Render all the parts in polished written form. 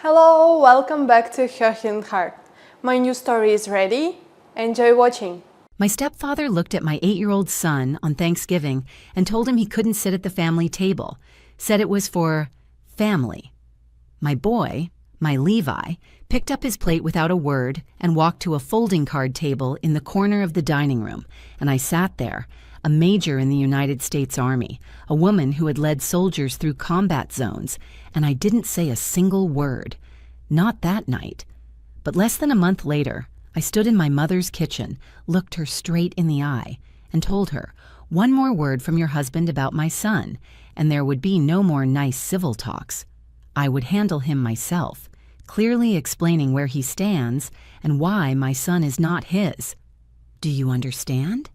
Hello, welcome back to Her Healing Heart. My new story is ready. Enjoy watching. My stepfather looked at my 8-year-old son on Thanksgiving and told him he couldn't sit at the family table, said it was for family. My boy, my Levi, picked up his plate without a word and walked to a folding card table in the corner of the dining room, and I sat there, a major in the United States Army, a woman who had led soldiers through combat zones, and I didn't say a single word. Not that night. But less than a month later, I stood in my mother's kitchen, looked her straight in the eye, and told her, "One more word from your husband about my son, and there would be no more nice civil talks. I would handle him myself, clearly explaining where he stands and why my son is not his. Do you understand?"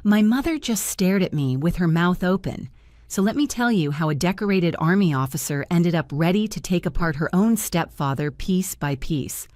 My mother just stared at me with her mouth open. So let me tell you how a decorated Army officer ended up ready to take apart her own stepfather piece by piece.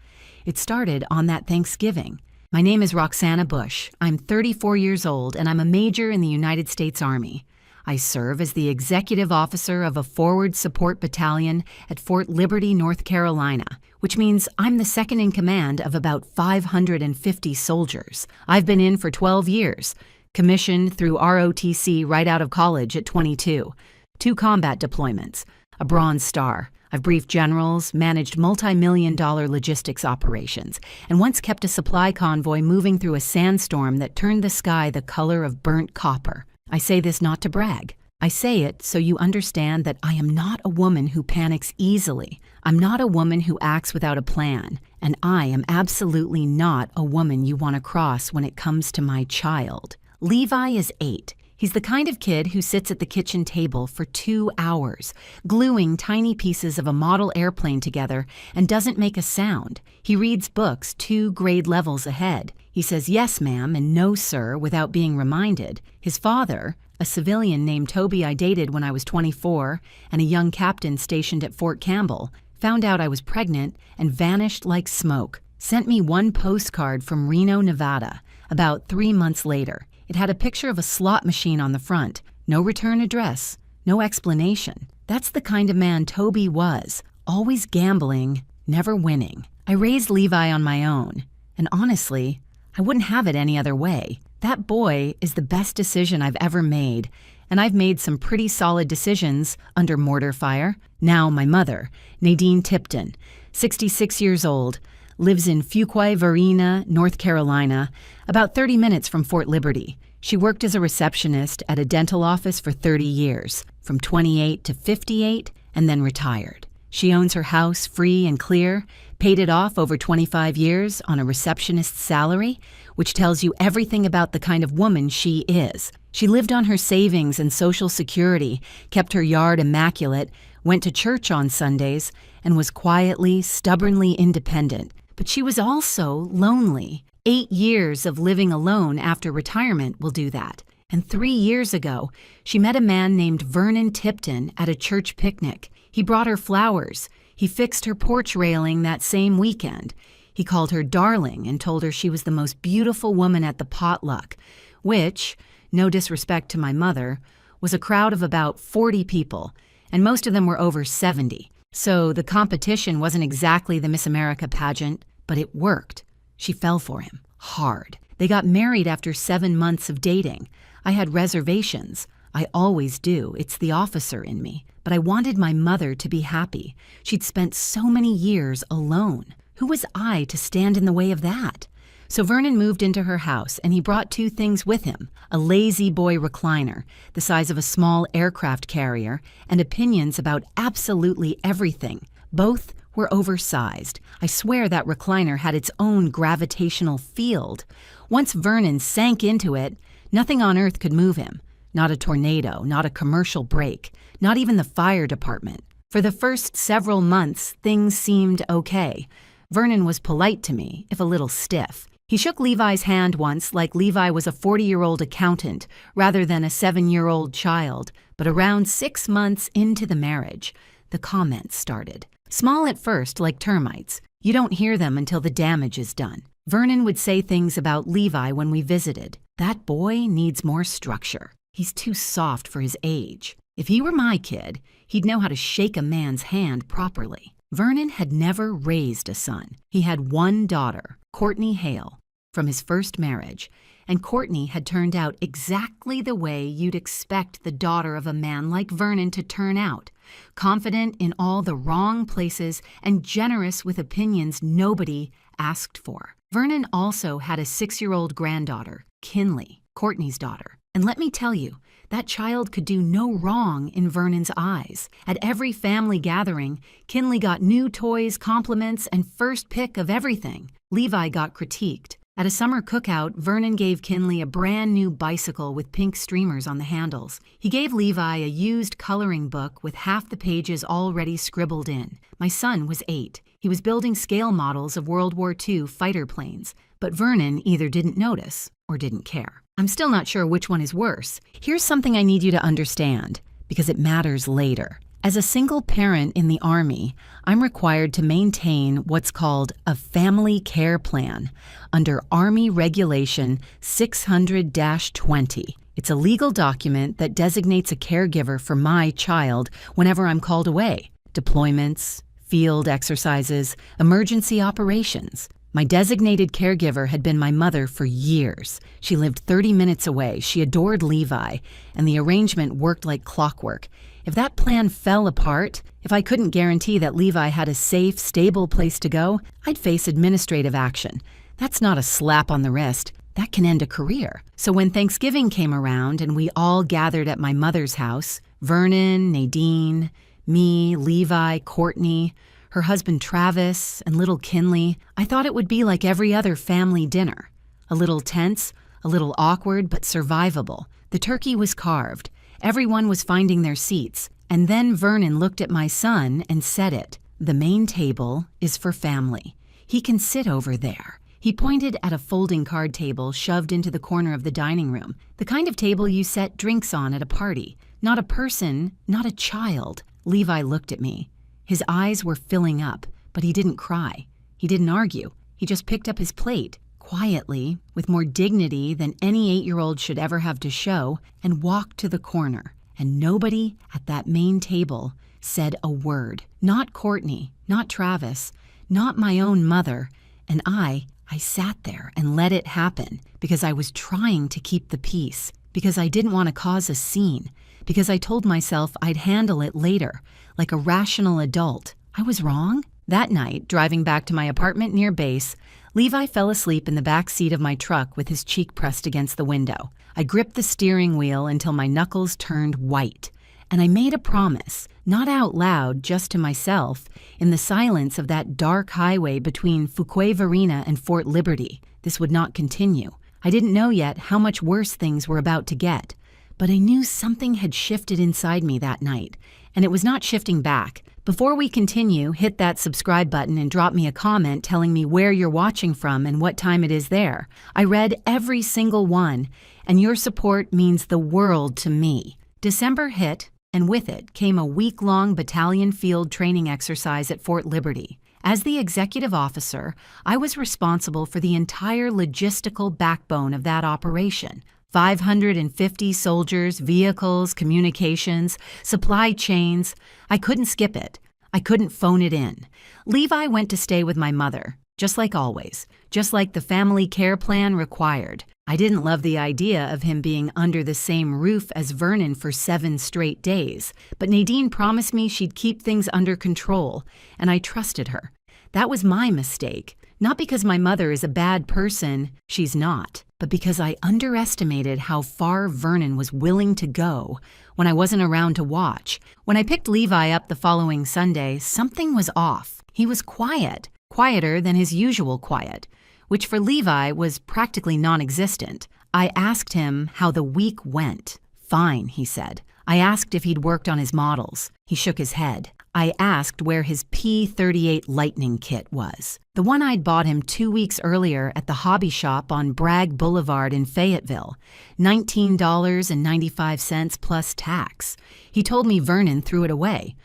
It started on that Thanksgiving. My name is Roxana Bush. I'm 34 years old and I'm a major in the United States Army. I serve as the executive officer of a forward support battalion at Fort Liberty, North Carolina, which means I'm the second in command of about 550 soldiers. I've been in for 12 years, commissioned through ROTC right out of college at 22, 2 combat deployments, a Bronze Star. I've briefed generals, managed multi-million-dollar logistics operations, and once kept a supply convoy moving through a sandstorm that turned the sky the color of burnt copper. I say this not to brag. I say it so you understand that I am not a woman who panics easily. I'm not a woman who acts without a plan, and I am absolutely not a woman you want to cross when it comes to my child. Levi is 8. He's the kind of kid who sits at the kitchen table for 2 hours, gluing tiny pieces of a model airplane together and doesn't make a sound. He reads books 2 grade levels ahead. He says yes, ma'am, and no, sir, without being reminded. His father, a civilian named Toby I dated when I was 24, and a young captain stationed at Fort Campbell, found out I was pregnant and vanished like smoke. Sent me one postcard from Reno, Nevada, about 3 months later. It had a picture of a slot machine on the front. No return address, no explanation. That's the kind of man Toby was, always gambling, never winning. I raised Levi on my own, and honestly, I wouldn't have it any other way. That boy is the best decision I've ever made, and I've made some pretty solid decisions under mortar fire. Now my mother, Nadine Tipton, 66 years old, lives in Fuquay Varina, North Carolina, about 30 minutes from Fort Liberty. She worked as a receptionist at a dental office for 30 years, from 28 to 58, and then retired. She owns her house free and clear, paid it off over 25 years on a receptionist's salary, which tells you everything about the kind of woman she is. She lived on her savings and Social Security, kept her yard immaculate, went to church on Sundays, and was quietly, stubbornly independent. But she was also lonely. 8 years of living alone after retirement will do that. And 3 years ago, she met a man named Vernon Tipton at a church picnic. He brought her flowers. He fixed her porch railing that same weekend. He called her darling and told her she was the most beautiful woman at the potluck, which, no disrespect to my mother, was a crowd of about 40 people, and most of them were over 70. So the competition wasn't exactly the Miss America pageant, but it worked. She fell for him, hard. They got married after 7 months of dating. I had reservations. I always do. It's the officer in me. But I wanted my mother to be happy. She'd spent so many years alone. Who was I to stand in the way of that? So Vernon moved into her house, and he brought 2 things with him: a lazy boy recliner, the size of a small aircraft carrier, and opinions about absolutely everything. Both were oversized. I swear that recliner had its own gravitational field. Once Vernon sank into it, nothing on earth could move him. Not a tornado, not a commercial break, not even the fire department. For the first several months, things seemed okay. Vernon was polite to me, if a little stiff. He shook Levi's hand once like Levi was a 40-year-old accountant rather than a 7-year-old child, but around 6 months into the marriage, the comments started. Small at first, like termites. You don't hear them until the damage is done. Vernon would say things about Levi when we visited. That boy needs more structure. He's too soft for his age. If he were my kid, he'd know how to shake a man's hand properly. Vernon had never raised a son. He had one daughter, Courtney Hale, from his first marriage, and Courtney had turned out exactly the way you'd expect the daughter of a man like Vernon to turn out, confident in all the wrong places and generous with opinions nobody asked for. Vernon also had a 6-year-old granddaughter, Kinley, Courtney's daughter. And let me tell you, that child could do no wrong in Vernon's eyes. At every family gathering, Kinley got new toys, compliments, and first pick of everything. Levi got critiqued. At a summer cookout, Vernon gave Kinley a brand new bicycle with pink streamers on the handles. He gave Levi a used coloring book with half the pages already scribbled in. My son was 8. He was building scale models of World War II fighter planes, but Vernon either didn't notice or didn't care. I'm still not sure which one is worse. Here's something I need you to understand, because it matters later. As a single parent in the Army, I'm required to maintain what's called a family care plan under Army Regulation 600-20. It's a legal document that designates a caregiver for my child whenever I'm called away. Deployments, field exercises, emergency operations. My designated caregiver had been my mother for years. She lived 30 minutes away. She adored Levi, and the arrangement worked like clockwork. If that plan fell apart, if I couldn't guarantee that Levi had a safe, stable place to go, I'd face administrative action. That's not a slap on the wrist. That can end a career. So when Thanksgiving came around and we all gathered at my mother's house, Vernon, Nadine, me, Levi, Courtney, her husband Travis, and little Kinley, I thought it would be like every other family dinner. A little tense, a little awkward, but survivable. The turkey was carved. Everyone was finding their seats. And then Vernon looked at my son and said it. The main table is for family. He can sit over there. He pointed at a folding card table shoved into the corner of the dining room, the kind of table you set drinks on at a party. Not a person, not a child. Levi looked at me. His eyes were filling up, but he didn't cry. He didn't argue. He just picked up his plate, quietly, with more dignity than any 8-year-old should ever have to show, and walked to the corner. And nobody at that main table said a word. Not Courtney, not Travis, not my own mother. And I sat there and let it happen because I was trying to keep the peace, because I didn't want to cause a scene, because I told myself I'd handle it later, like a rational adult. I was wrong. That night, driving back to my apartment near base, Levi fell asleep in the back seat of my truck with his cheek pressed against the window. I gripped the steering wheel until my knuckles turned white, and I made a promise, not out loud, just to myself, in the silence of that dark highway between Fuquay-Varina and Fort Liberty. This would not continue. I didn't know yet how much worse things were about to get, but I knew something had shifted inside me that night, and it was not shifting back. Before we continue, hit that subscribe button and drop me a comment telling me where you're watching from and what time it is there. I read every single one, and your support means the world to me. December hit, and with it came a week-long battalion field training exercise at Fort Liberty. As the executive officer, I was responsible for the entire logistical backbone of that operation. 550 soldiers, vehicles, communications, supply chains. I couldn't skip it. I couldn't phone it in. Levi went to stay with my mother, just like always, just like the family care plan required. I didn't love the idea of him being under the same roof as Vernon for 7 straight days, but Nadine promised me she'd keep things under control, and I trusted her. That was my mistake, not because my mother is a bad person, she's not, but because I underestimated how far Vernon was willing to go when I wasn't around to watch. When I picked Levi up the following Sunday, something was off. He was quiet, quieter than his usual quiet, which for Levi was practically non-existent. I asked him how the week went. Fine, he said. I asked if he'd worked on his models. He shook his head. I asked where his P-38 Lightning kit was, the one I'd bought him 2 weeks earlier at the hobby shop on Bragg Boulevard in Fayetteville, $19.95 plus tax. He told me Vernon threw it away,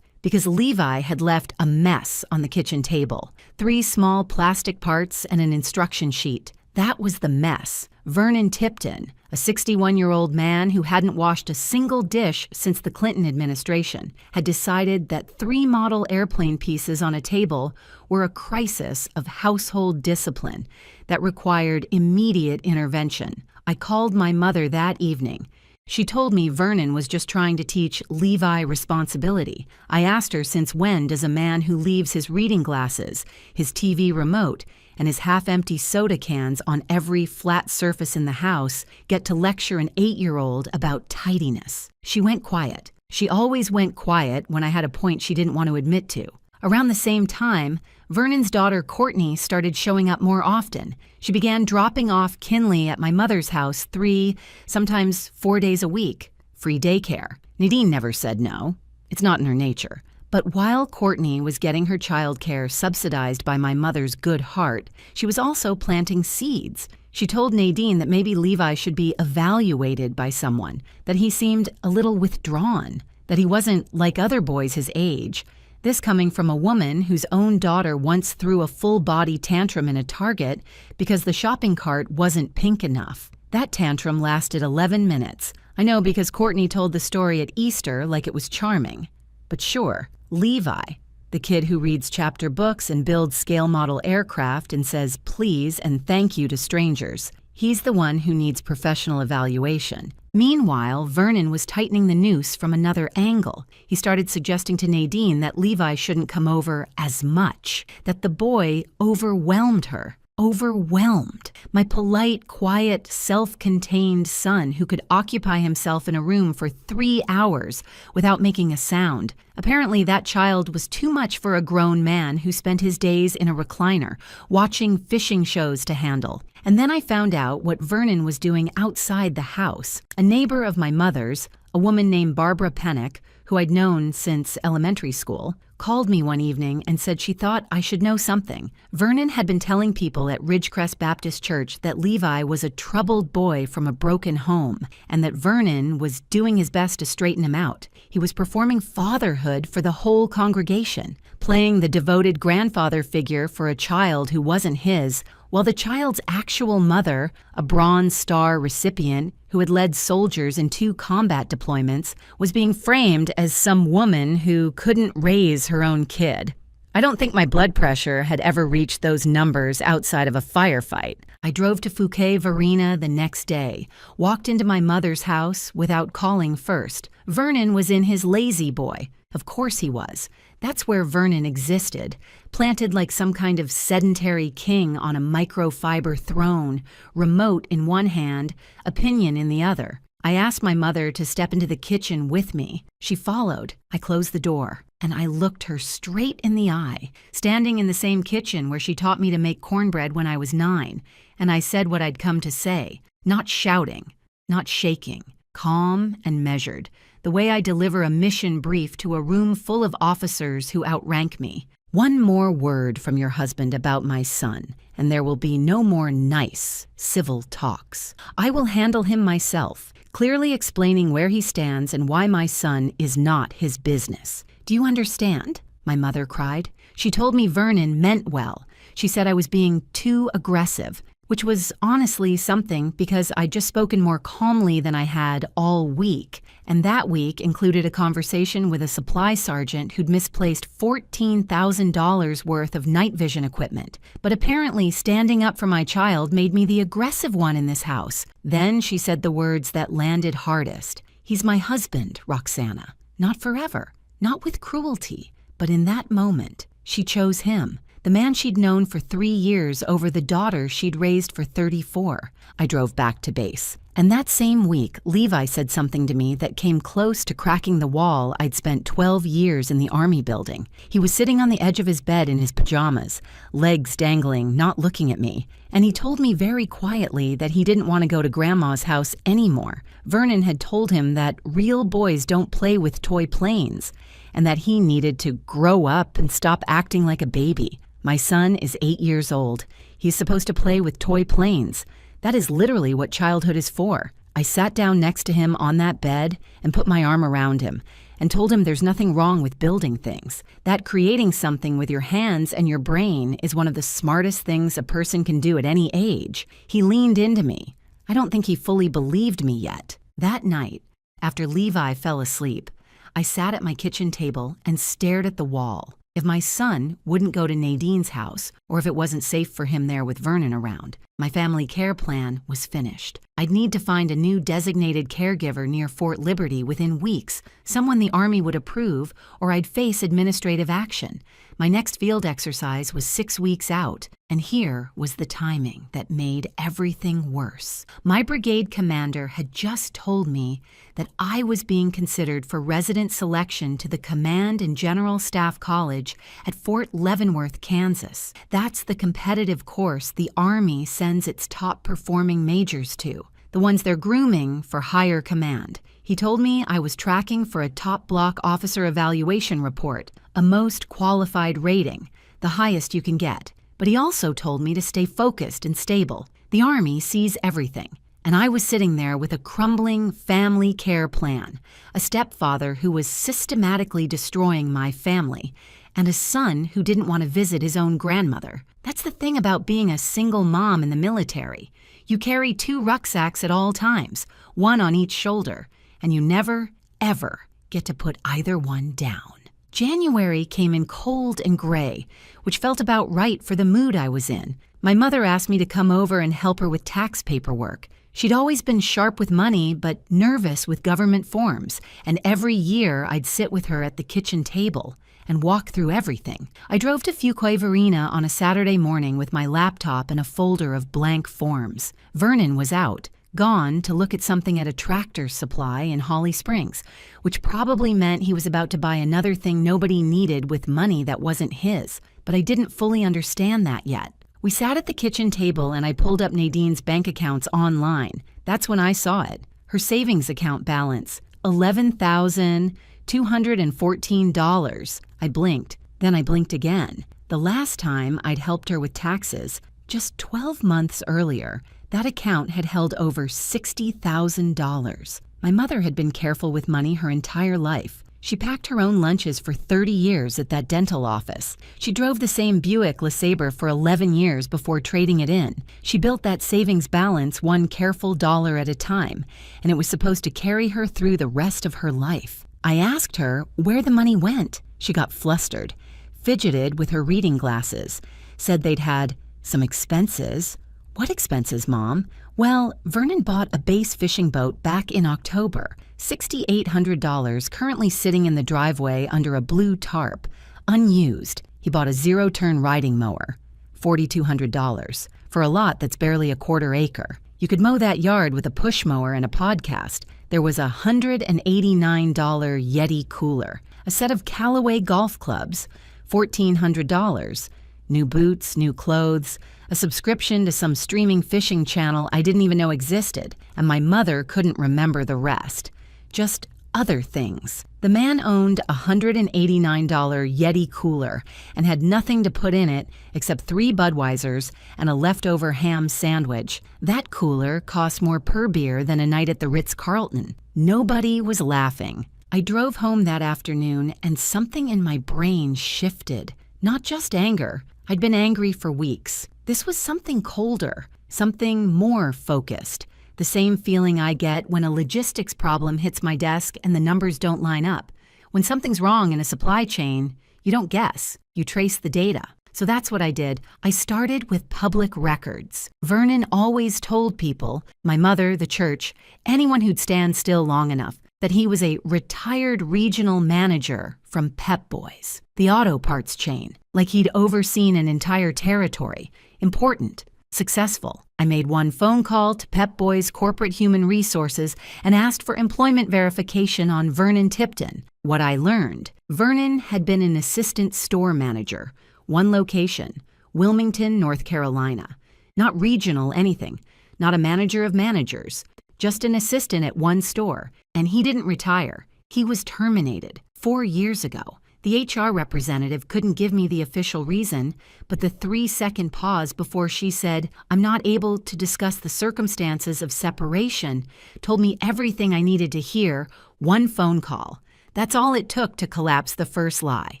because Levi had left a mess on the kitchen table, 3 small plastic parts and an instruction sheet. That was the mess. Vernon Tipton, a 61-year-old man who hadn't washed a single dish since the Clinton administration, had decided that 3 model airplane pieces on a table were a crisis of household discipline that required immediate intervention. I called my mother that evening. She told me Vernon was just trying to teach Levi responsibility. I asked her, since when does a man who leaves his reading glasses, his TV remote, and his half-empty soda cans on every flat surface in the house get to lecture an 8-year-old about tidiness? She went quiet. She always went quiet when I had a point she didn't want to admit to. Around the same time, Vernon's daughter Courtney started showing up more often. She began dropping off Kinley at my mother's house 3, sometimes 4 days a week. Free daycare. Nadine never said no. It's not in her nature. But while Courtney was getting her childcare subsidized by my mother's good heart, she was also planting seeds. She told Nadine that maybe Levi should be evaluated by someone, that he seemed a little withdrawn, that he wasn't like other boys his age. This coming from a woman whose own daughter once threw a full-body tantrum in a Target because the shopping cart wasn't pink enough. That tantrum lasted 11 minutes. I know because Courtney told the story at Easter like it was charming. But sure, Levi, the kid who reads chapter books and builds scale model aircraft and says please and thank you to strangers, he's the one who needs professional evaluation. Meanwhile, Vernon was tightening the noose from another angle. He started suggesting to Nadine that Levi shouldn't come over as much, that the boy overwhelmed her. Overwhelmed. My polite, quiet, self-contained son who could occupy himself in a room for 3 hours without making a sound. Apparently that child was too much for a grown man who spent his days in a recliner, watching fishing shows to handle. And then I found out what Vernon was doing outside the house. A neighbor of my mother's, a woman named Barbara Pennick, who I'd known since elementary school, called me one evening and said she thought I should know something. Vernon had been telling people at Ridgecrest Baptist Church that Levi was a troubled boy from a broken home, and that Vernon was doing his best to straighten him out. He was performing fatherhood for the whole congregation, playing the devoted grandfather figure for a child who wasn't his, while the child's actual mother, a Bronze Star recipient who had led soldiers in 2 combat deployments, was being framed as some woman who couldn't raise her own kid. I don't think my blood pressure had ever reached those numbers outside of a firefight. I drove to Fouquet Varina the next day, walked into my mother's house without calling first. Vernon was in his lazy boy. Of course he was. That's where Vernon existed, planted like some kind of sedentary king on a microfiber throne, remote in one hand, opinion in the other. I asked my mother to step into the kitchen with me. She followed. I closed the door, and I looked her straight in the eye, standing in the same kitchen where she taught me to make cornbread when I was 9, and I said what I'd come to say, not shouting, not shaking, calm and measured, the way I deliver a mission brief to a room full of officers who outrank me. One more word from your husband about my son, and there will be no more nice, civil talks. I will handle him myself, clearly explaining where he stands and why my son is not his business. Do you understand? My mother cried. She told me Vernon meant well. She said I was being too aggressive, which was honestly something because I'd just spoken more calmly than I had all week. And that week included a conversation with a supply sergeant who'd misplaced $14,000 worth of night vision equipment. But apparently standing up for my child made me the aggressive one in this house. Then she said the words that landed hardest. He's my husband, Roxana. Not forever, not with cruelty, but in that moment, she chose him. The man she'd known for 3 years over the daughter she'd raised for 34. I drove back to base. And that same week, Levi said something to me that came close to cracking the wall I'd spent 12 years in the Army building. He was sitting on the edge of his bed in his pajamas, legs dangling, not looking at me. And he told me very quietly that he didn't want to go to Grandma's house anymore. Vernon had told him that real boys don't play with toy planes, and that he needed to grow up and stop acting like a baby. My son is 8 years old. He's supposed to play with toy planes. That is literally what childhood is for. I sat down next to him on that bed and put my arm around him, and told him there's nothing wrong with building things, that creating something with your hands and your brain is one of the smartest things a person can do at any age. He leaned into me. I don't think he fully believed me yet. That night, after Levi fell asleep, I sat at my kitchen table and stared at the wall. If my son wouldn't go to Nadine's house, or if it wasn't safe for him there with Vernon around, my family care plan was finished. I'd need to find a new designated caregiver near Fort Liberty within weeks, someone the Army would approve, or I'd face administrative action. My next field exercise was 6 weeks out, and here was the timing that made everything worse. My brigade commander had just told me that I was being considered for resident selection to the Command and General Staff College at Fort Leavenworth, Kansas. That's the competitive course the Army sends its top-performing majors to, the ones they're grooming for higher command. He told me I was tracking for a top block officer evaluation report, a most qualified rating, the highest you can get. But he also told me to stay focused and stable. The Army sees everything, and I was sitting there with a crumbling family care plan, a stepfather who was systematically destroying my family, and a son who didn't want to visit his own grandmother. That's the thing about being a single mom in the military. You carry 2 rucksacks at all times, one on each shoulder, and you never, ever get to put either one down. January came in cold and gray, which felt about right for the mood I was in. My mother asked me to come over and help her with tax paperwork. She'd always been sharp with money, but nervous with government forms, and every year I'd sit with her at the kitchen table and walk through everything. I drove to Fuquay-Varina on a Saturday morning with my laptop and a folder of blank forms. Vernon was out, gone to look at something at a Tractor Supply in Holly Springs, which probably meant he was about to buy another thing nobody needed with money that wasn't his. But I didn't fully understand that yet. We sat at the kitchen table and I pulled up Nadine's bank accounts online. That's when I saw it. Her savings account balance, $11,214. I blinked, then I blinked again. The last time I'd helped her with taxes, just 12 months earlier, that account had held over $60,000. My mother had been careful with money her entire life. She packed her own lunches for 30 years at that dental office. She drove the same Buick LeSabre for 11 years before trading it in. She built that savings balance one careful dollar at a time, and it was supposed to carry her through the rest of her life. I asked her where the money went. She got flustered, fidgeted with her reading glasses, said they'd had some expenses. What expenses, Mom? Well, Vernon bought a base fishing boat back in October, $6,800 currently sitting in the driveway under a blue tarp, unused. He bought a zero-turn riding mower, $4,200, for a lot that's barely a quarter acre. You could mow that yard with a push mower and a podcast. There was a $189 Yeti cooler, a set of Callaway golf clubs, $1,400, new boots, new clothes, a subscription to some streaming fishing channel I didn't even know existed, and my mother couldn't remember the rest. Just other things. The man owned a $189 Yeti cooler and had nothing to put in it except 3 Budweisers and a leftover ham sandwich. That cooler cost more per beer than a night at the Ritz-Carlton. Nobody was laughing. I drove home that afternoon and something in my brain shifted. Not just anger. I'd been angry for weeks. This was something colder, something more focused. The same feeling I get when a logistics problem hits my desk and the numbers don't line up. When something's wrong in a supply chain, you don't guess, you trace the data. So that's what I did. I started with public records. Vernon always told people, my mother, the church, anyone who'd stand still long enough, that he was a retired regional manager from Pep Boys, the auto parts chain, like he'd overseen an entire territory. Important, successful. I made one phone call to Pep Boys Corporate Human Resources and asked for employment verification on Vernon Tipton. What I learned, Vernon had been an assistant store manager, one location, Wilmington, North Carolina. Not regional anything, not a manager of managers, just an assistant at one store. And he didn't retire. He was terminated 4 years ago. The HR representative couldn't give me the official reason, but the 3-second pause before she said, "I'm not able to discuss the circumstances of separation," told me everything I needed to hear. One phone call. That's all it took to collapse the first lie.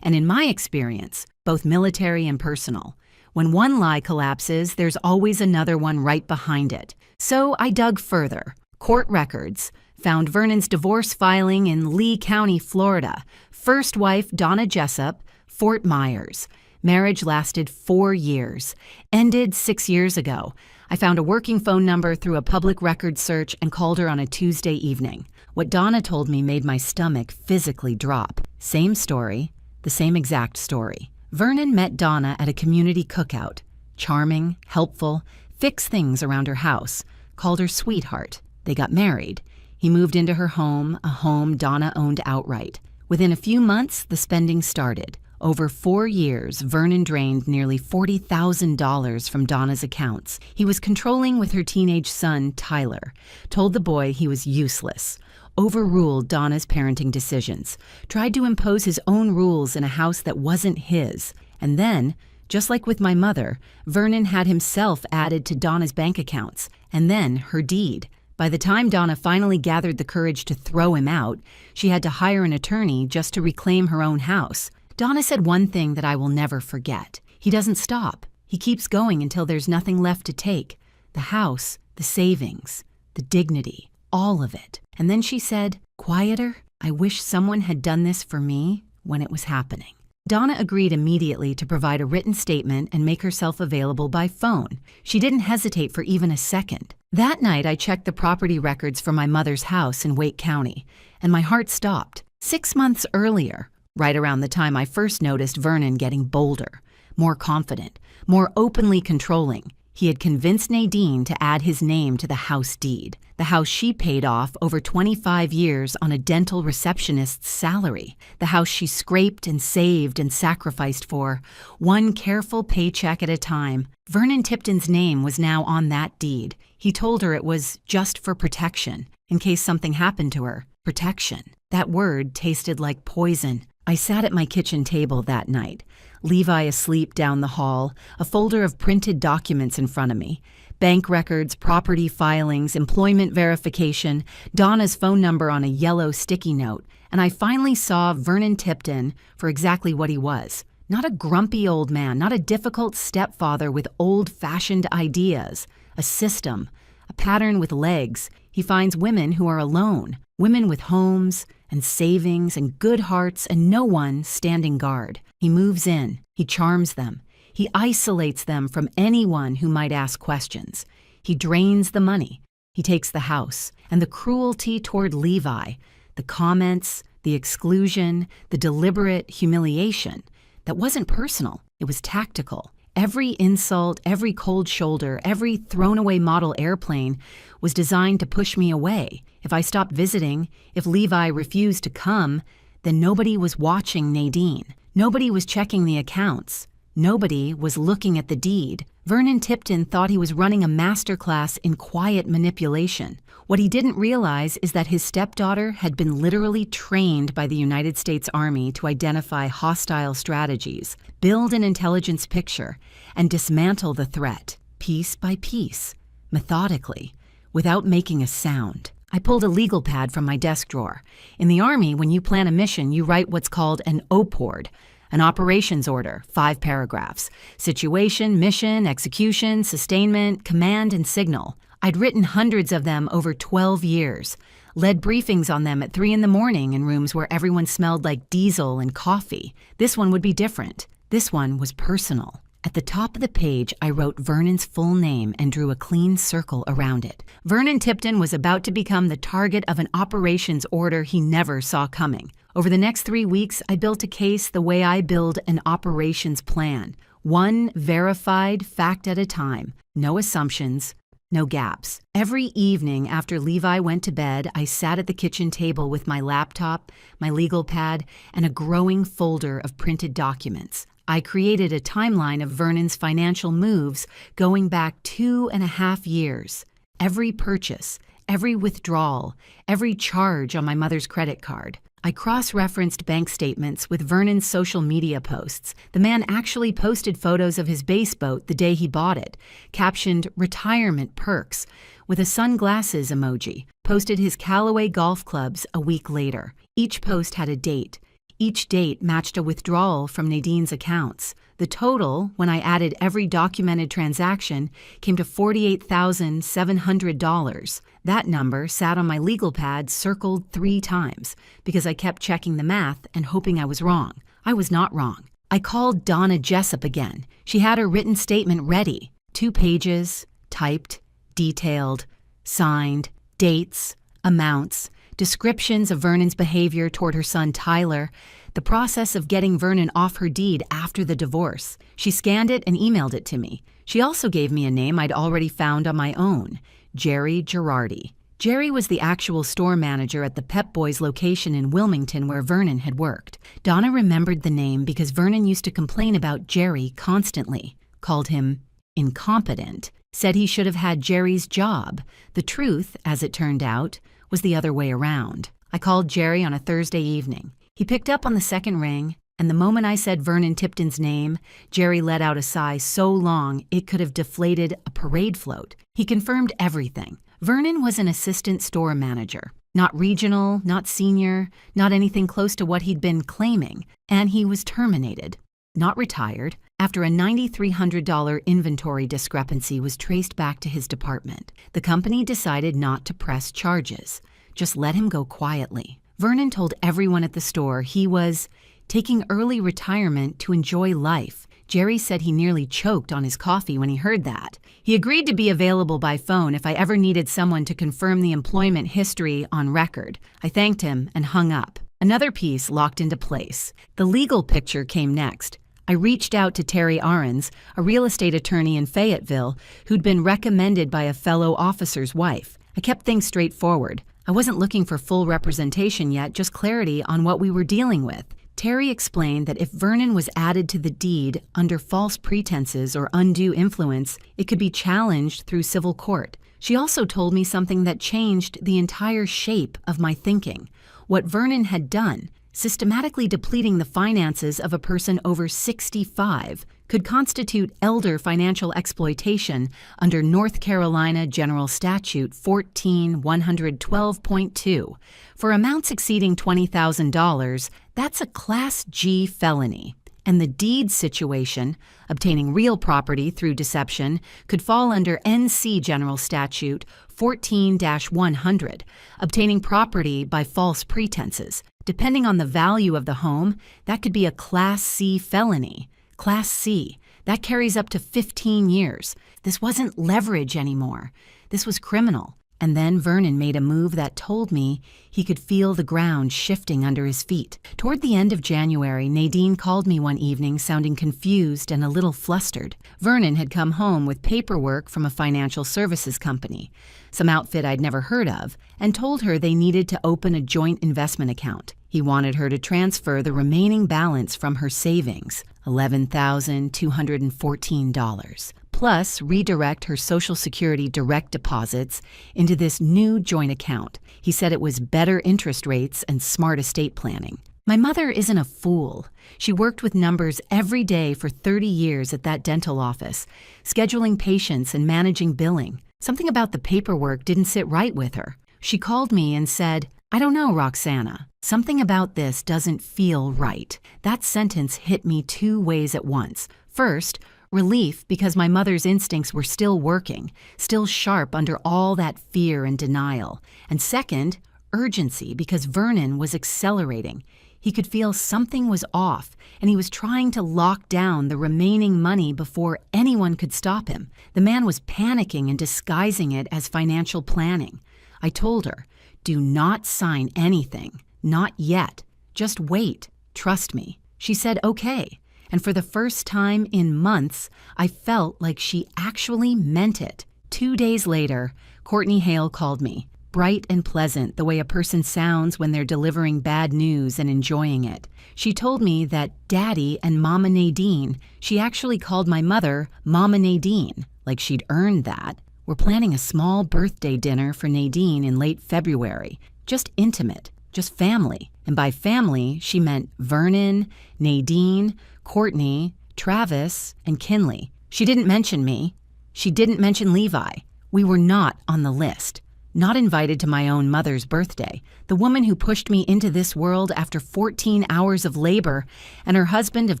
And in my experience, both military and personal, when one lie collapses, there's always another one right behind it. So I dug further. Court records found Vernon's divorce filing in Lee County, Florida. First wife, Donna Jessup, Fort Myers. Marriage lasted 4 years. Ended 6 years ago. I found a working phone number through a public records search and called her on a Tuesday evening. What Donna told me made my stomach physically drop. Same story, the same exact story. Vernon met Donna at a community cookout. Charming, helpful, fixed things around her house. Called her sweetheart. They got married. He moved into her home, a home Donna owned outright. Within a few months, the spending started. Over 4 years, Vernon drained nearly $40,000 from Donna's accounts. He was controlling with her teenage son, Tyler. Told the boy he was useless. Overruled Donna's parenting decisions. Tried to impose his own rules in a house that wasn't his. And then, just like with my mother, Vernon had himself added to Donna's bank accounts. And then her deed. By the time Donna finally gathered the courage to throw him out, she had to hire an attorney just to reclaim her own house. Donna said one thing that I will never forget. He doesn't stop. He keeps going until there's nothing left to take. The house, the savings, the dignity, all of it. And then she said, "Quieter, I wish someone had done this for me when it was happening." Donna agreed immediately to provide a written statement and make herself available by phone. She didn't hesitate for even a second. That night, I checked the property records for my mother's house in Wake County, and my heart stopped. 6 months earlier, right around the time I first noticed Vernon getting bolder, more confident, more openly controlling, he had convinced Nadine to add his name to the house deed, the house she paid off over 25 years on a dental receptionist's salary, the house she scraped and saved and sacrificed for, one careful paycheck at a time. Vernon Tipton's name was now on that deed. He told her it was just for protection, in case something happened to her. Protection. That word tasted like poison. I sat at my kitchen table that night, Levi asleep down the hall, a folder of printed documents in front of me. Bank records, property filings, employment verification, Donna's phone number on a yellow sticky note, and I finally saw Vernon Tipton for exactly what he was. Not a grumpy old man, not a difficult stepfather with old-fashioned ideas. A system, a pattern with legs. He finds women who are alone, women with homes and savings and good hearts and no one standing guard. He moves in. He charms them. He isolates them from anyone who might ask questions. He drains the money. He takes the house. And the cruelty toward Levi, the comments, the exclusion, the deliberate humiliation, that wasn't personal. It was tactical. Every insult, every cold shoulder, every thrown-away model airplane was designed to push me away. If I stopped visiting, if Levi refused to come, then nobody was watching Nadine. Nobody was checking the accounts. Nobody was looking at the deed. Vernon Tipton thought he was running a masterclass in quiet manipulation. What he didn't realize is that his stepdaughter had been literally trained by the United States Army to identify hostile strategies, build an intelligence picture, and dismantle the threat, piece by piece, methodically, without making a sound. I pulled a legal pad from my desk drawer. In the Army, when you plan a mission, you write what's called an OPORD, an operations order, 5 paragraphs. Situation, mission, execution, sustainment, command, and signal. I'd written hundreds of them over 12 years, led briefings on them at 3 in the morning in rooms where everyone smelled like diesel and coffee. This one would be different. This one was personal. At the top of the page, I wrote Vernon's full name and drew a clean circle around it. Vernon Tipton was about to become the target of an operations order he never saw coming. Over the next 3 weeks, I built a case the way I build an operations plan. One verified fact at a time. No assumptions, no gaps. Every evening after Levi went to bed, I sat at the kitchen table with my laptop, my legal pad, and a growing folder of printed documents. I created a timeline of Vernon's financial moves going back 2.5 years. Every purchase, every withdrawal, every charge on my mother's credit card. I cross-referenced bank statements with Vernon's social media posts. The man actually posted photos of his base boat the day he bought it, captioned retirement perks, with a sunglasses emoji, posted his Callaway golf clubs a week later. Each post had a date. Each date matched a withdrawal from Nadine's accounts. The total, when I added every documented transaction, came to $48,700. That number sat on my legal pad circled 3 times because I kept checking the math and hoping I was wrong. I was not wrong. I called Donna Jessup again. She had her written statement ready. 2 pages, typed, detailed, signed, dates, amounts, descriptions of Vernon's behavior toward her son Tyler, the process of getting Vernon off her deed after the divorce. She scanned it and emailed it to me. She also gave me a name I'd already found on my own, Jerry Girardi. Jerry was the actual store manager at the Pep Boys location in Wilmington where Vernon had worked. Donna remembered the name because Vernon used to complain about Jerry constantly, called him incompetent, said he should have had Jerry's job. The truth, as it turned out, was the other way around. I called Jerry on a Thursday evening. He picked up on the second ring, and the moment I said Vernon Tipton's name, Jerry let out a sigh so long it could have deflated a parade float. He confirmed everything. Vernon was an assistant store manager. Not regional, not senior, not anything close to what he'd been claiming, and he was terminated. Not retired, after a $9,300 inventory discrepancy was traced back to his department. The company decided not to press charges, just let him go quietly. Vernon told everyone at the store he was taking early retirement to enjoy life. Jerry said he nearly choked on his coffee when he heard that. He agreed to be available by phone if I ever needed someone to confirm the employment history on record. I thanked him and hung up. Another piece locked into place. The legal picture came next. I reached out to Terry Ahrens, a real estate attorney in Fayetteville, who'd been recommended by a fellow officer's wife. I kept things straightforward. I wasn't looking for full representation yet, just clarity on what we were dealing with. Terry explained that if Vernon was added to the deed under false pretenses or undue influence, it could be challenged through civil court. She also told me something that changed the entire shape of my thinking. What Vernon had done, systematically depleting the finances of a person over 65, could constitute elder financial exploitation under North Carolina General Statute 14112.2. For amounts exceeding $20,000, that's a Class G felony. And the deed situation, obtaining real property through deception, could fall under NC General Statute 14-100, obtaining property by false pretenses. Depending on the value of the home, that could be a Class C felony. Class C, that carries up to 15 years. This wasn't leverage anymore. This was criminal. And then Vernon made a move that told me he could feel the ground shifting under his feet. Toward the end of January, Nadine called me one evening sounding confused and a little flustered. Vernon had come home with paperwork from a financial services company, some outfit I'd never heard of, and told her they needed to open a joint investment account. He wanted her to transfer the remaining balance from her savings, $11,214. Plus redirect her Social Security direct deposits into this new joint account. He said it was better interest rates and smart estate planning. My mother isn't a fool. She worked with numbers every day for 30 years at that dental office, scheduling patients and managing billing. Something about the paperwork didn't sit right with her. She called me and said, "I don't know, Roxana. Something about this doesn't feel right." That sentence hit me 2 ways at once. First, relief because my mother's instincts were still working, still sharp under all that fear and denial. And second, urgency because Vernon was accelerating. He could feel something was off, and he was trying to lock down the remaining money before anyone could stop him. The man was panicking and disguising it as financial planning. I told her, "Do not sign anything. Not yet. Just wait. Trust me." She said, "Okay." And for the first time in months, I felt like she actually meant it. 2 days later, Courtney Hale called me, bright and pleasant the way a person sounds when they're delivering bad news and enjoying it. She told me that Daddy and Mama Nadine, she actually called my mother Mama Nadine, like she'd earned that, were planning a small birthday dinner for Nadine in late February. Just intimate, just family. And by family, she meant Vernon, Nadine, Courtney, Travis, and Kinley. She didn't mention me. She didn't mention Levi. We were not on the list. Not invited to my own mother's birthday, the woman who pushed me into this world after 14 hours of labor and her husband of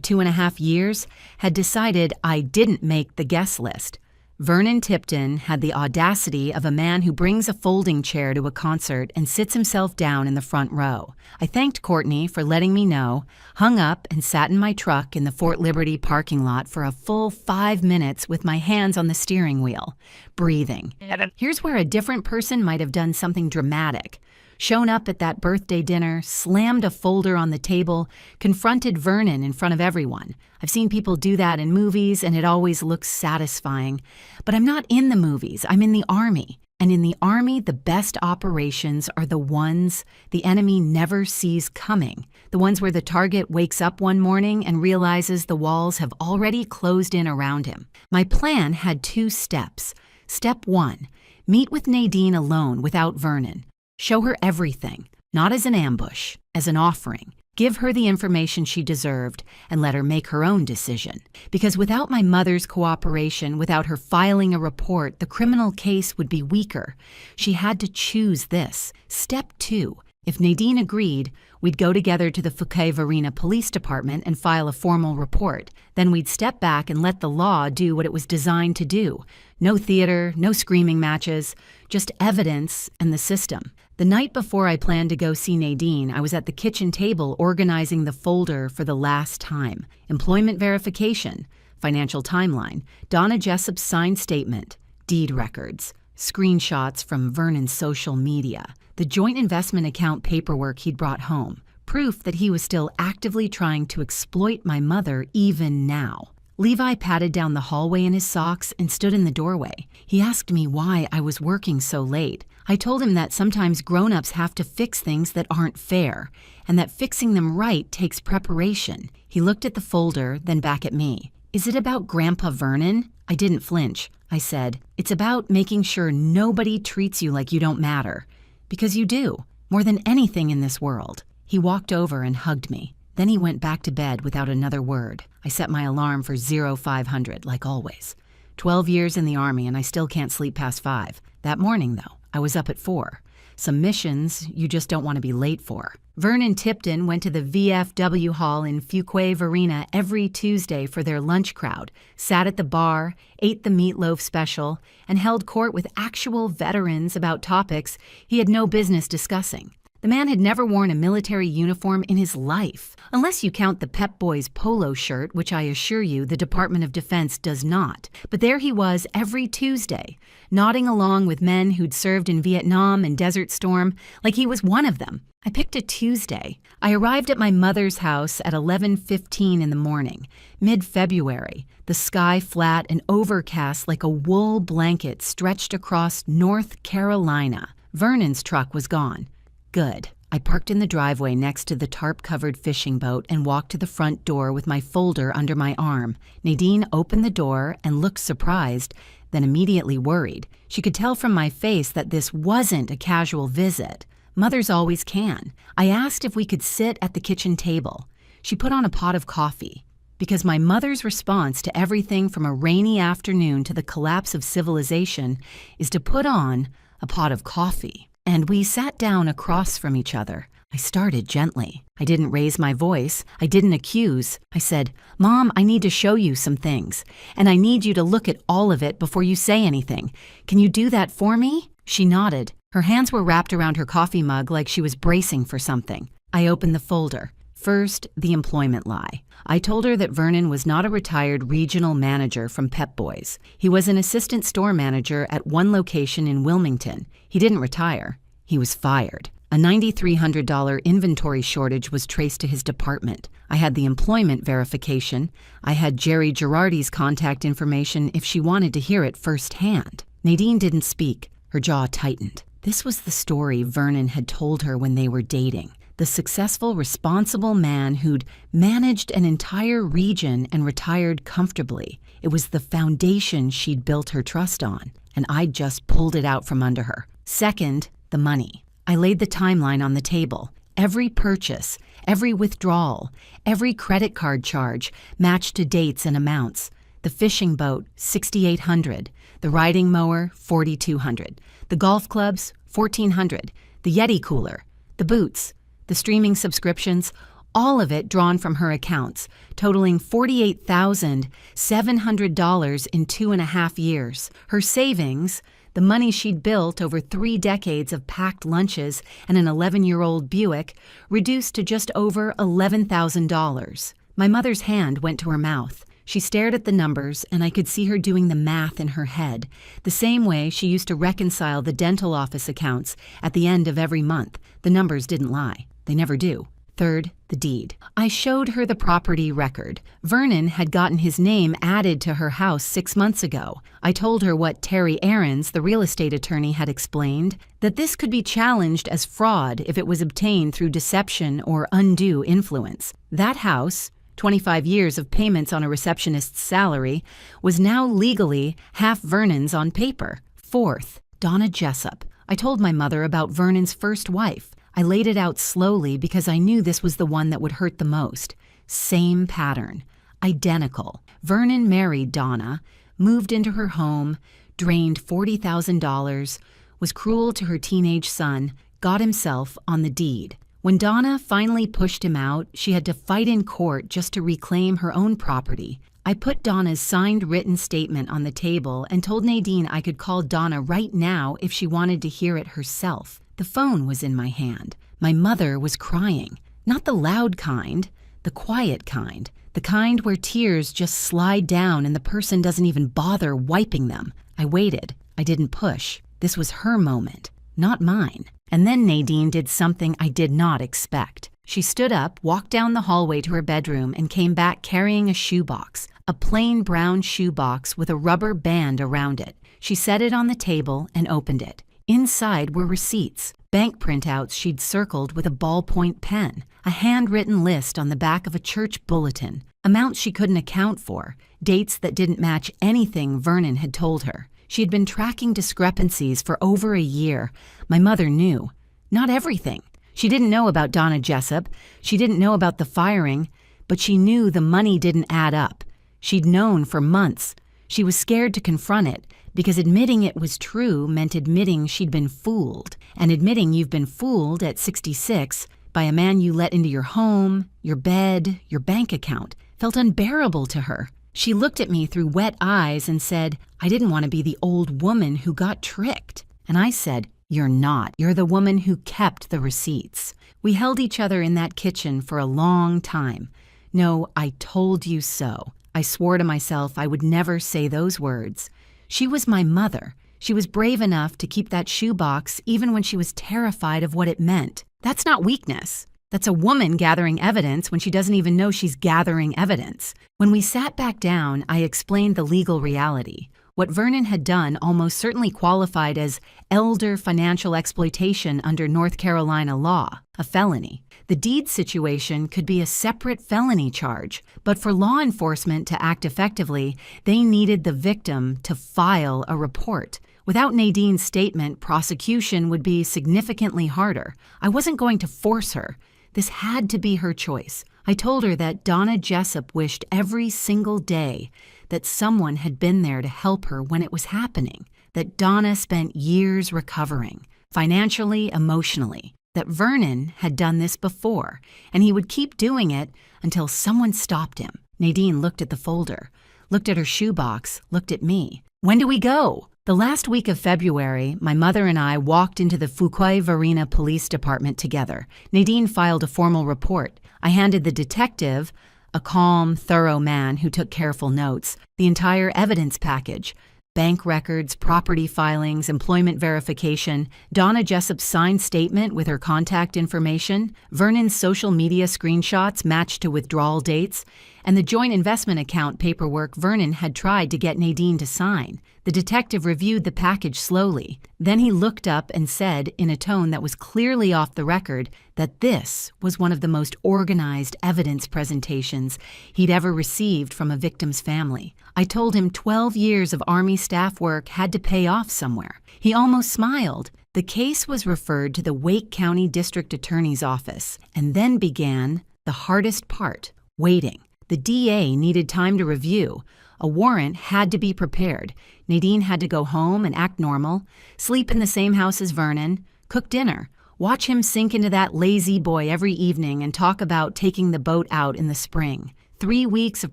2.5 years had decided I didn't make the guest list. Vernon Tipton had the audacity of a man who brings a folding chair to a concert and sits himself down in the front row. I thanked Courtney for letting me know, hung up and sat in my truck in the Fort Liberty parking lot for a full 5 minutes with my hands on the steering wheel, breathing. Here's where a different person might have done something dramatic. Shown up at that birthday dinner, slammed a folder on the table, confronted Vernon in front of everyone. I've seen people do that in movies, and it always looks satisfying. But I'm not in the movies. I'm in the Army. And in the Army, the best operations are the ones the enemy never sees coming. The ones where the target wakes up one morning and realizes the walls have already closed in around him. My plan had 2 steps. Step 1, meet with Nadine alone without Vernon. Show her everything, not as an ambush, as an offering. Give her the information she deserved and let her make her own decision. Because without my mother's cooperation, without her filing a report, the criminal case would be weaker. She had to choose this. Step 2. If Nadine agreed, we'd go together to the Fouquet-Varina Police Department and file a formal report. Then we'd step back and let the law do what it was designed to do. No theater, no screaming matches, just evidence and the system. The night before I planned to go see Nadine, I was at the kitchen table organizing the folder for the last time. Employment verification, financial timeline, Donna Jessup's signed statement, deed records, screenshots from Vernon's social media, the joint investment account paperwork he'd brought home, proof that he was still actively trying to exploit my mother even now. Levi patted down the hallway in his socks and stood in the doorway. He asked me why I was working so late. I told him that sometimes grown-ups have to fix things that aren't fair, and that fixing them right takes preparation. He looked at the folder, then back at me. Is it about Grandpa Vernon? I didn't flinch. I said, it's about making sure nobody treats you like you don't matter. Because you do, more than anything in this world. He walked over and hugged me. Then he went back to bed without another word. I set my alarm for 0500, like always. 12 years in the Army and I still can't sleep past 5. That morning, though, I was up at 4. Some missions you just don't want to be late for. Vernon Tipton went to the VFW hall in Fouquet-Varina every Tuesday for their lunch crowd, sat at the bar, ate the meatloaf special, and held court with actual veterans about topics he had no business discussing. The man had never worn a military uniform in his life, unless you count the Pep Boys polo shirt, which I assure you the Department of Defense does not. But there he was every Tuesday, nodding along with men who'd served in Vietnam and Desert Storm like he was one of them. I picked a Tuesday. I arrived at my mother's house at 11:15 in the morning, mid-February, the sky flat and overcast like a wool blanket stretched across North Carolina. Vernon's truck was gone. Good. I parked in the driveway next to the tarp-covered fishing boat and walked to the front door with my folder under my arm. Nadine opened the door and looked surprised, then immediately worried. She could tell from my face that this wasn't a casual visit. Mothers always can. I asked if we could sit at the kitchen table. She put on a pot of coffee. Because my mother's response to everything from a rainy afternoon to the collapse of civilization is to put on a pot of coffee. And we sat down across from each other. I started gently. I didn't raise my voice. I didn't accuse. I said, Mom, I need to show you some things, and I need you to look at all of it before you say anything. Can you do that for me? She nodded. Her hands were wrapped around her coffee mug like she was bracing for something. I opened the folder. First, the employment lie. I told her that Vernon was not a retired regional manager from Pep Boys. He was an assistant store manager at one location in Wilmington. He didn't retire. He was fired. A $9,300 inventory shortage was traced to his department. I had the employment verification. I had Jerry Girardi's contact information if she wanted to hear it firsthand. Nadine didn't speak. Her jaw tightened. This was the story Vernon had told her when they were dating. The successful, responsible man who'd managed an entire region and retired comfortably. It was the foundation she'd built her trust on, and I'd just pulled it out from under her. Second, the money. I laid the timeline on the table. Every purchase, every withdrawal, every credit card charge matched to dates and amounts. The fishing boat, $6,800. The riding mower, $4,200. The golf clubs, $1,400. The Yeti cooler. The boots. The streaming subscriptions, all of it drawn from her accounts, totaling $48,700 in 2.5 years. Her savings, the money she'd built over 3 decades of packed lunches and an 11-year-old Buick, reduced to just over $11,000. My mother's hand went to her mouth. She stared at the numbers, and I could see her doing the math in her head, the same way she used to reconcile the dental office accounts at the end of every month. The numbers didn't lie. They never do. Third, the deed. I showed her the property record. Vernon had gotten his name added to her house 6 months ago. I told her what Terry Aarons, the real estate attorney, had explained, that this could be challenged as fraud if it was obtained through deception or undue influence. That house, 25 years of payments on a receptionist's salary, was now legally half Vernon's on paper. Fourth, Donna Jessup. I told my mother about Vernon's first wife. I laid it out slowly because I knew this was the one that would hurt the most. Same pattern. Identical. Vernon married Donna, moved into her home, drained $40,000, was cruel to her teenage son, got himself on the deed. When Donna finally pushed him out, she had to fight in court just to reclaim her own property. I put Donna's signed written statement on the table and told Nadine I could call Donna right now if she wanted to hear it herself. The phone was in my hand. My mother was crying. Not the loud kind, the quiet kind. The kind where tears just slide down and the person doesn't even bother wiping them. I waited. I didn't push. This was her moment, not mine. And then Nadine did something I did not expect. She stood up, walked down the hallway to her bedroom, and came back carrying a shoebox, a plain brown shoebox with a rubber band around it. She set it on the table and opened it. Inside were receipts, bank printouts she'd circled with a ballpoint pen, a handwritten list on the back of a church bulletin, amounts she couldn't account for, dates that didn't match anything Vernon had told her. She had been tracking discrepancies for over a year. My mother knew. Not everything. She didn't know about Donna Jessup. She didn't know about the firing, but she knew the money didn't add up. She'd known for months. She was scared to confront it, because admitting it was true meant admitting she'd been fooled. And admitting you've been fooled at 66 by a man you let into your home, your bed, your bank account felt unbearable to her. She looked at me through wet eyes and said, I didn't want to be the old woman who got tricked. And I said, you're not. You're the woman who kept the receipts. We held each other in that kitchen for a long time. No, I told you so. I swore to myself I would never say those words. She was my mother. She was brave enough to keep that shoebox even when she was terrified of what it meant. That's not weakness. That's a woman gathering evidence when she doesn't even know she's gathering evidence. When we sat back down, I explained the legal reality. What Vernon had done almost certainly qualified as elder financial exploitation under North Carolina law, a felony. The deed situation could be a separate felony charge, but for law enforcement to act effectively, they needed the victim to file a report. Without Nadine's statement, prosecution would be significantly harder. I wasn't going to force her. This had to be her choice. I told her that Donna Jessup wished every single day that someone had been there to help her when it was happening, that Donna spent years recovering, financially, emotionally, that Vernon had done this before, and he would keep doing it until someone stopped him. Nadine looked at the folder, looked at her shoebox, looked at me. When do we go? The last week of February, my mother and I walked into the Fuquay-Varina Police Department together. Nadine filed a formal report. I handed the detective, a calm, thorough man who took careful notes, the entire evidence package. Bank records, property filings, employment verification, Donna Jessup's signed statement with her contact information, Vernon's social media screenshots matched to withdrawal dates, and the joint investment account paperwork Vernon had tried to get Nadine to sign. The detective reviewed the package slowly. Then he looked up and said, in a tone that was clearly off the record, that this was one of the most organized evidence presentations he'd ever received from a victim's family. I told him 12 years of Army staff work had to pay off somewhere. He almost smiled. The case was referred to the Wake County District Attorney's Office, and then began the hardest part, waiting. The DA needed time to review. A warrant had to be prepared. Nadine had to go home and act normal, sleep in the same house as Vernon, cook dinner, watch him sink into that lazy boy every evening and talk about taking the boat out in the spring. 3 weeks of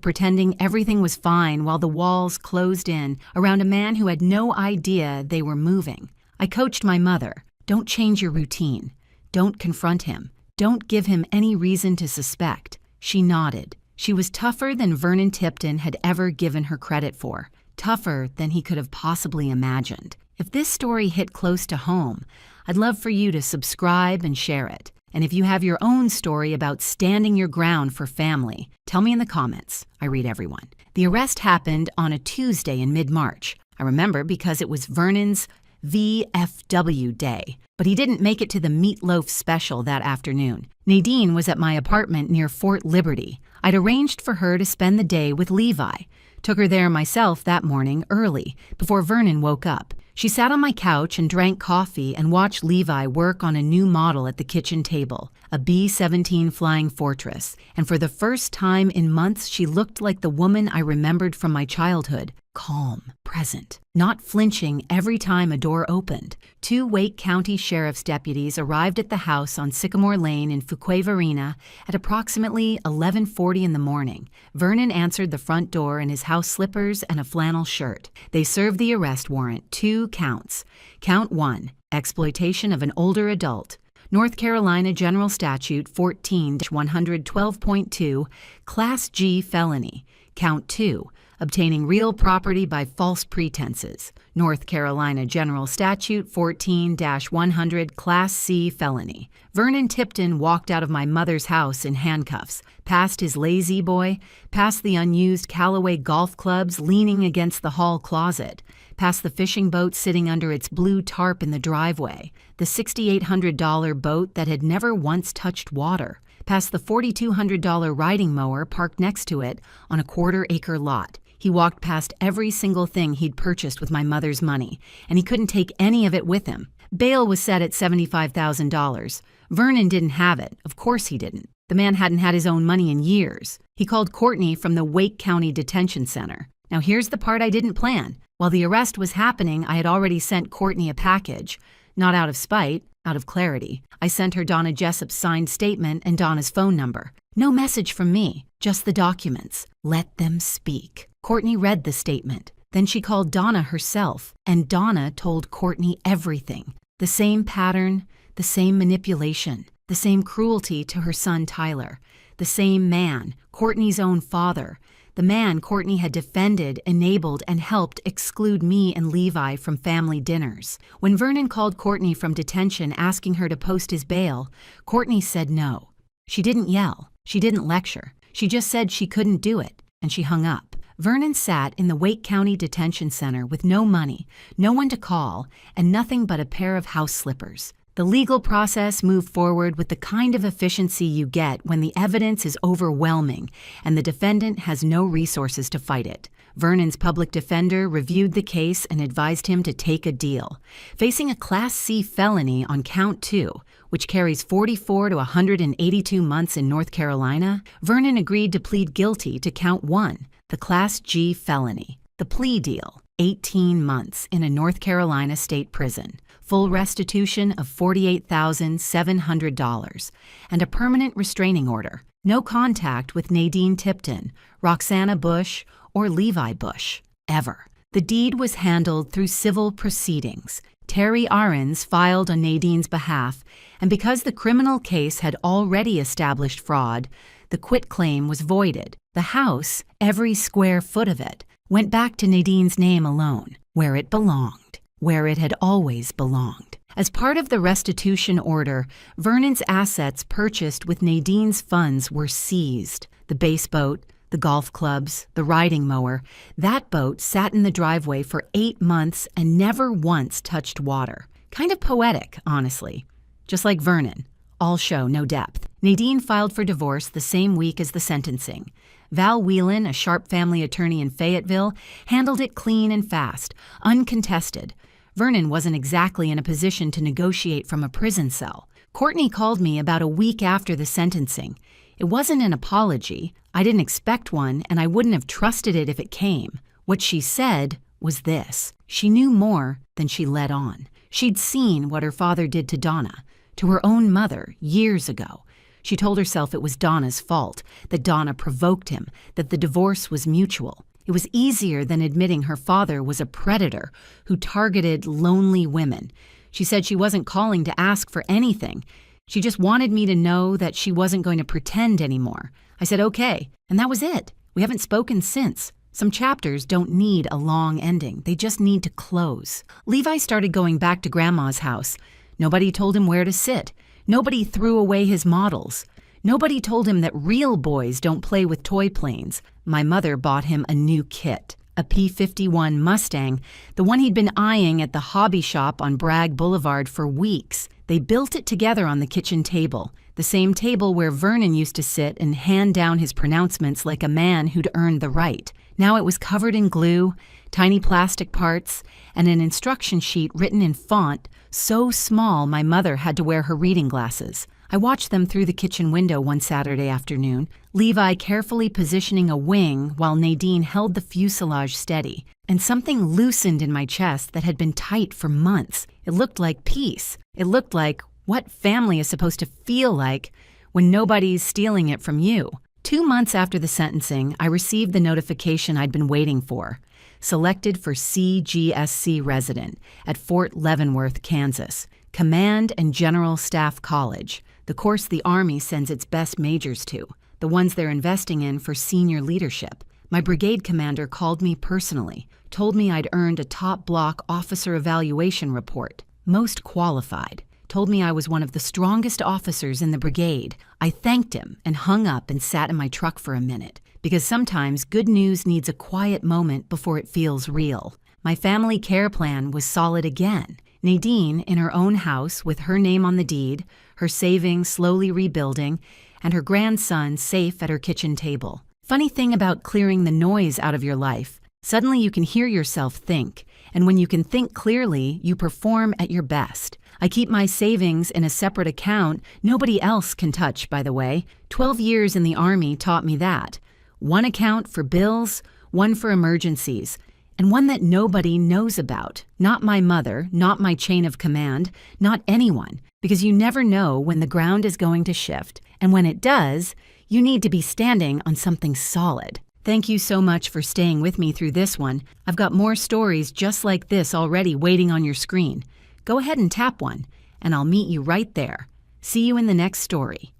pretending everything was fine while the walls closed in around a man who had no idea they were moving. I coached my mother, don't change your routine. Don't confront him. Don't give him any reason to suspect. She nodded. She was tougher than Vernon Tipton had ever given her credit for, tougher than he could have possibly imagined. If this story hit close to home, I'd love for you to subscribe and share it. And if you have your own story about standing your ground for family, tell me in the comments. I read everyone. The arrest happened on a Tuesday in mid-March. I remember because it was Vernon's VFW day, but he didn't make it to the meatloaf special that afternoon. Nadine was at my apartment near Fort Liberty. I'd arranged for her to spend the day with Levi. Took her there myself that morning early, before Vernon woke up. She sat on my couch and drank coffee and watched Levi work on a new model at the kitchen table, a B-17 Flying Fortress, and for the first time in months she looked like the woman I remembered from my childhood, calm, present, not flinching every time a door opened. 2 Wake County Sheriff's deputies arrived at the house on Sycamore Lane in Fuquay-Varina at approximately 11:40 in the morning. Vernon answered the front door in his house slippers and a flannel shirt. They served the arrest warrant, 2 counts. Count 1, exploitation of an older adult. North Carolina General Statute 14-112.2, Class G felony. Count 2, obtaining real property by false pretenses. North Carolina General Statute 14-100, Class C felony. Vernon Tipton walked out of my mother's house in handcuffs, past his lazy boy, past the unused Callaway golf clubs leaning against the hall closet, past the fishing boat sitting under its blue tarp in the driveway, the $6,800 boat that had never once touched water, past the $4,200 riding mower parked next to it on a quarter-acre lot. He walked past every single thing he'd purchased with my mother's money, and he couldn't take any of it with him. Bail was set at $75,000. Vernon didn't have it. Of course he didn't. The man hadn't had his own money in years. He called Courtney from the Wake County Detention Center. Now here's the part I didn't plan. While the arrest was happening, I had already sent Courtney a package. Not out of spite, out of clarity. I sent her Donna Jessup's signed statement and Donna's phone number. No message from me, just the documents. Let them speak. Courtney read the statement. Then she called Donna herself, and Donna told Courtney everything. The same pattern, the same manipulation, the same cruelty to her son Tyler, the same man, Courtney's own father, the man Courtney had defended, enabled, and helped exclude me and Levi from family dinners. When Vernon called Courtney from detention asking her to post his bail, Courtney said no. She didn't yell. She didn't lecture. She just said she couldn't do it, and she hung up. Vernon sat in the Wake County Detention Center with no money, no one to call, and nothing but a pair of house slippers. The legal process moved forward with the kind of efficiency you get when the evidence is overwhelming and the defendant has no resources to fight it. Vernon's public defender reviewed the case and advised him to take a deal. Facing a Class C felony on Count 2, which carries 44 to 182 months in North Carolina, Vernon agreed to plead guilty to Count 1, the Class G felony. The plea deal, 18 months in a North Carolina state prison, full restitution of $48,700, and a permanent restraining order. No contact with Nadine Tipton, Roxana Bush, or Levi Bush, ever. The deed was handled through civil proceedings. Terry Ahrens filed on Nadine's behalf, and because the criminal case had already established fraud, the quitclaim was voided. The house, every square foot of it, went back to Nadine's name alone, where it belonged, where it had always belonged. As part of the restitution order, Vernon's assets purchased with Nadine's funds were seized. The base boat, the golf clubs, the riding mower. That boat sat in the driveway for 8 months and never once touched water. Kind of poetic, honestly. Just like Vernon. All show, no depth. Nadine filed for divorce the same week as the sentencing. Val Whelan, a sharp family attorney in Fayetteville, handled it clean and fast, uncontested. Vernon wasn't exactly in a position to negotiate from a prison cell. Courtney called me about a week after the sentencing. It wasn't an apology. I didn't expect one, and I wouldn't have trusted it if it came. What she said was this. She knew more than she let on. She'd seen what her father did to Donna, to her own mother, years ago. She told herself it was Donna's fault, that Donna provoked him, that the divorce was mutual. It was easier than admitting her father was a predator who targeted lonely women. She said she wasn't calling to ask for anything. She just wanted me to know that she wasn't going to pretend anymore. I said, okay, and that was it. We haven't spoken since. Some chapters don't need a long ending. They just need to close. Levi started going back to Grandma's house. Nobody told him where to sit. Nobody threw away his models. Nobody told him that real boys don't play with toy planes. My mother bought him a new kit, a P-51 Mustang, the one he'd been eyeing at the hobby shop on Bragg Boulevard for weeks. They built it together on the kitchen table, the same table where Vernon used to sit and hand down his pronouncements like a man who'd earned the right. Now it was covered in glue, tiny plastic parts, and an instruction sheet written in font so small my mother had to wear her reading glasses. I watched them through the kitchen window one Saturday afternoon, Levi carefully positioning a wing while Nadine held the fuselage steady, and something loosened in my chest that had been tight for months. It looked like peace. It looked like what family is supposed to feel like when nobody's stealing it from you. 2 months after the sentencing, I received the notification I'd been waiting for. Selected for CGSC resident at Fort Leavenworth, Kansas, Command and General Staff College, the course the Army sends its best majors to, the ones they're investing in for senior leadership. My brigade commander called me personally, told me I'd earned a top block officer evaluation report, most qualified, told me I was one of the strongest officers in the brigade. I thanked him and hung up and sat in my truck for a minute, because sometimes good news needs a quiet moment before it feels real. My family care plan was solid again. Nadine in her own house with her name on the deed, her savings slowly rebuilding, and her grandson safe at her kitchen table. Funny thing about clearing the noise out of your life, suddenly you can hear yourself think, and when you can think clearly, you perform at your best. I keep my savings in a separate account nobody else can touch, by the way. 12 years in the Army taught me that. One account for bills, one for emergencies, and one that nobody knows about. Not my mother, not my chain of command, not anyone, because you never know when the ground is going to shift, and when it does, you need to be standing on something solid. Thank you so much for staying with me through this one. I've got more stories just like this already waiting on your screen. Go ahead and tap one, and I'll meet you right there. See you in the next story.